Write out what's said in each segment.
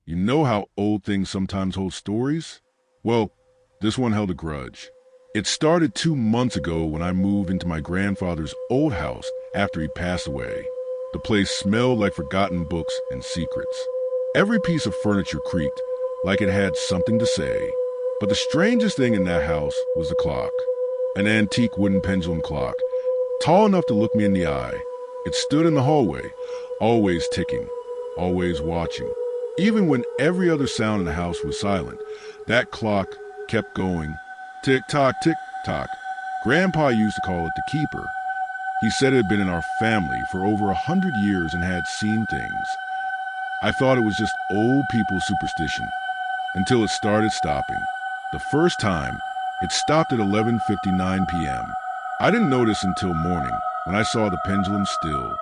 You know how old things sometimes hold stories? Well, this one held a grudge. It started 2 months ago when I moved into my grandfather's old house after he passed away. The place smelled like forgotten books and secrets. Every piece of furniture creaked, like it had something to say. But the strangest thing in that house was the clock. An antique wooden pendulum clock, tall enough to look me in the eye. It stood in the hallway, always ticking, always watching. Even when every other sound in the house was silent, that clock kept going. Tick-tock, tick-tock. Grandpa used to call it the keeper. He said it had been in our family for over 100 years and had seen things. I thought it was just old people's superstition, until it started stopping. The first time, it stopped at 11:59 p.m. I didn't notice until morning, when I saw the pendulum still.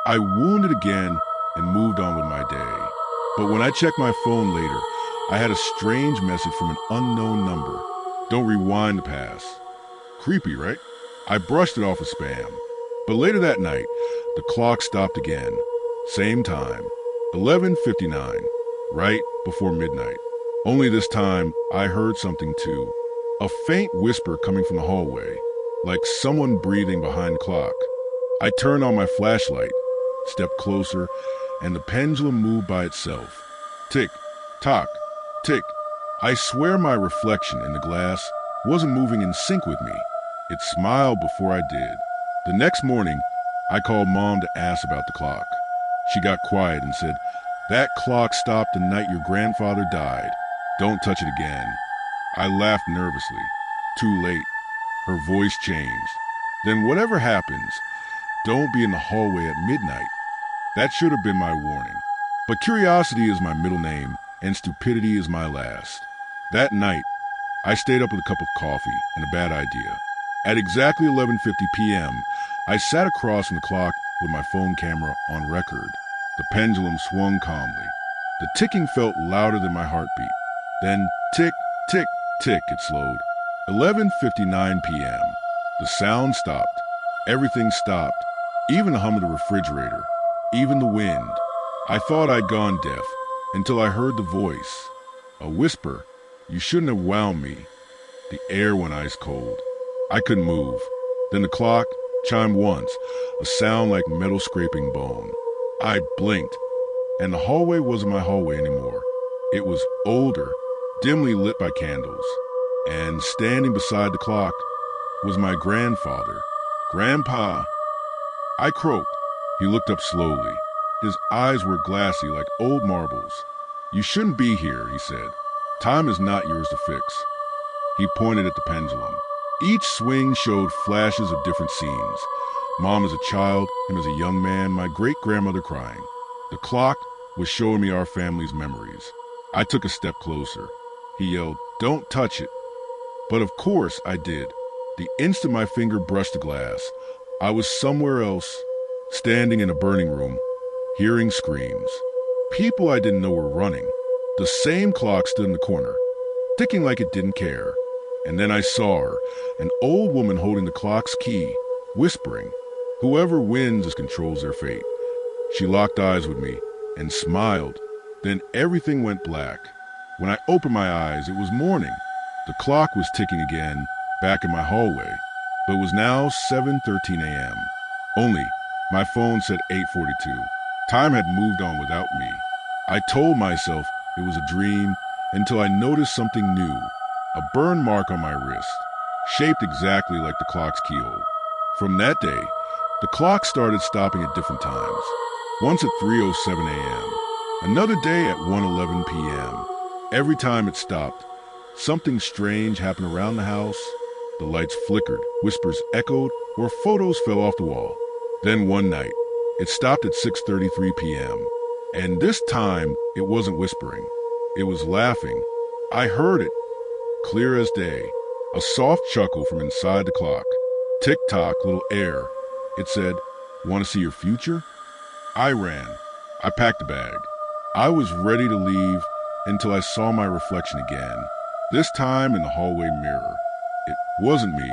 I wounded again and moved on with my day. But when I checked my phone later, I had a strange message from an unknown number. Don't rewind the past. Creepy, right? I brushed it off as spam. But later that night, the clock stopped again. Same time, 11:59, right before midnight. Only this time, I heard something too. A faint whisper coming from the hallway, like someone breathing behind the clock. I turned on my flashlight, stepped closer, and the pendulum moved by itself. Tick, tock, tick. I swear my reflection in the glass wasn't moving in sync with me. It smiled before I did. The next morning, I called Mom to ask about the clock. She got quiet and said, "That clock stopped the night your grandfather died. Don't touch it again." I laughed nervously. Too late. Her voice changed. "Then whatever happens, don't be in the hallway at midnight." That should have been my warning. But curiosity is my middle name, and stupidity is my last. That night, I stayed up with a cup of coffee and a bad idea. At exactly 11:50 p.m., I sat across from the clock with my phone camera on record. The pendulum swung calmly. The ticking felt louder than my heartbeat. Then tick, tick, tick, it slowed. 11:59 p.m. The sound stopped. Everything stopped. Even the hum of the refrigerator. Even the wind. I thought I'd gone deaf until I heard the voice. A whisper. "You shouldn't have wound me." The air went ice cold. I couldn't move. Then the clock chimed once, a sound like metal scraping bone. I blinked, and the hallway wasn't my hallway anymore. It was older, dimly lit by candles. And standing beside the clock was my grandfather. "Grandpa." I croaked. He looked up slowly. His eyes were glassy like old marbles. "You shouldn't be here," he said. "Time is not yours to fix." He pointed at the pendulum. Each swing showed flashes of different scenes. Mom as a child, him as a young man, my great-grandmother crying. The clock was showing me our family's memories. I took a step closer. He yelled, "Don't touch it." But of course I did. The instant my finger brushed the glass, I was somewhere else, standing in a burning room, hearing screams. People I didn't know were running. The same clock stood in the corner, ticking like it didn't care. And then I saw her, an old woman holding the clock's key, whispering, "Whoever wins is controls their fate." She locked eyes with me and smiled. Then everything went black. When I opened my eyes, it was morning. The clock was ticking again, back in my hallway, but it was now 7:13 a.m. Only, my phone said 8:42. Time had moved on without me. I told myself it was a dream until I noticed something new. A burn mark on my wrist, shaped exactly like the clock's keyhole. From that day, the clock started stopping at different times. Once at 3:07 a.m., another day at 1:11 p.m. Every time it stopped, something strange happened around the house. The lights flickered, whispers echoed, or photos fell off the wall. Then one night, it stopped at 6:33 p.m. And this time, it wasn't whispering. It was laughing. I heard it, clear as day. A soft chuckle from inside the clock. Tick-tock, little air. It said, "Want to see your future?" I ran. I packed a bag. I was ready to leave until I saw my reflection again. This time in the hallway mirror. It wasn't me.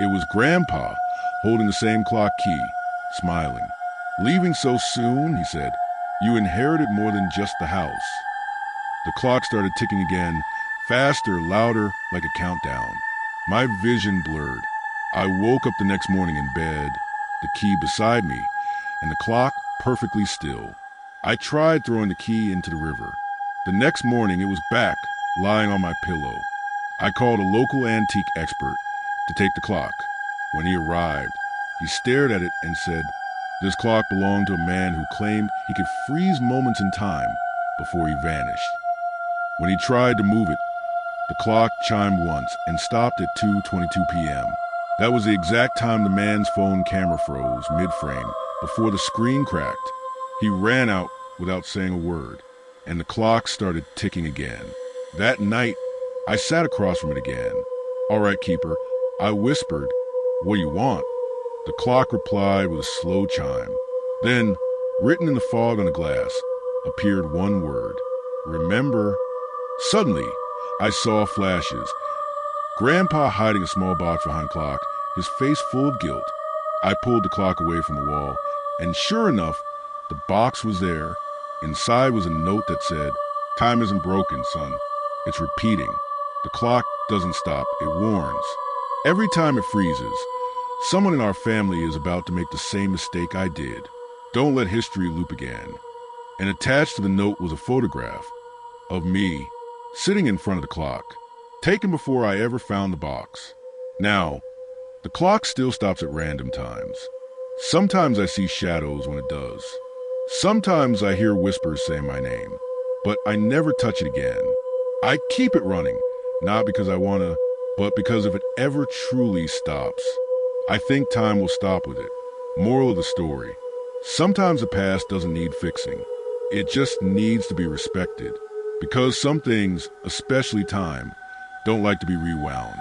It was Grandpa, holding the same clock key, smiling. "Leaving so soon," he said. "You inherited more than just the house." The clock started ticking again, faster, louder, like a countdown. My vision blurred. I woke up the next morning in bed, the key beside me, and the clock perfectly still. I tried throwing the key into the river. The next morning, it was back, lying on my pillow. I called a local antique expert to take the clock. When he arrived, he stared at it and said, "This clock belonged to a man who claimed he could freeze moments in time before he vanished." When he tried to move it, the clock chimed once and stopped at 2:22 p.m. That was the exact time the man's phone camera froze mid-frame before the screen cracked. He ran out without saying a word, and the clock started ticking again. That night, I sat across from it again. "All right, keeper," I whispered, "what do you want?" The clock replied with a slow chime. Then, written in the fog on the glass, appeared one word: "Remember." Suddenly, I saw flashes. Grandpa hiding a small box behind the clock, his face full of guilt. I pulled the clock away from the wall, and sure enough, the box was there. Inside was a note that said, "Time isn't broken, son. It's repeating. The clock doesn't stop. It warns. Every time it freezes, someone in our family is about to make the same mistake I did. Don't let history loop again." And attached to the note was a photograph of me sitting in front of the clock, taken before I ever found the box. Now, the clock still stops at random times. Sometimes I see shadows when it does. Sometimes I hear whispers say my name, but I never touch it again. I keep it running, not because I want to, but because if it ever truly stops, I think time will stop with it. Moral of the story: sometimes the past doesn't need fixing. It just needs to be respected, because some things, especially time, don't like to be rewound.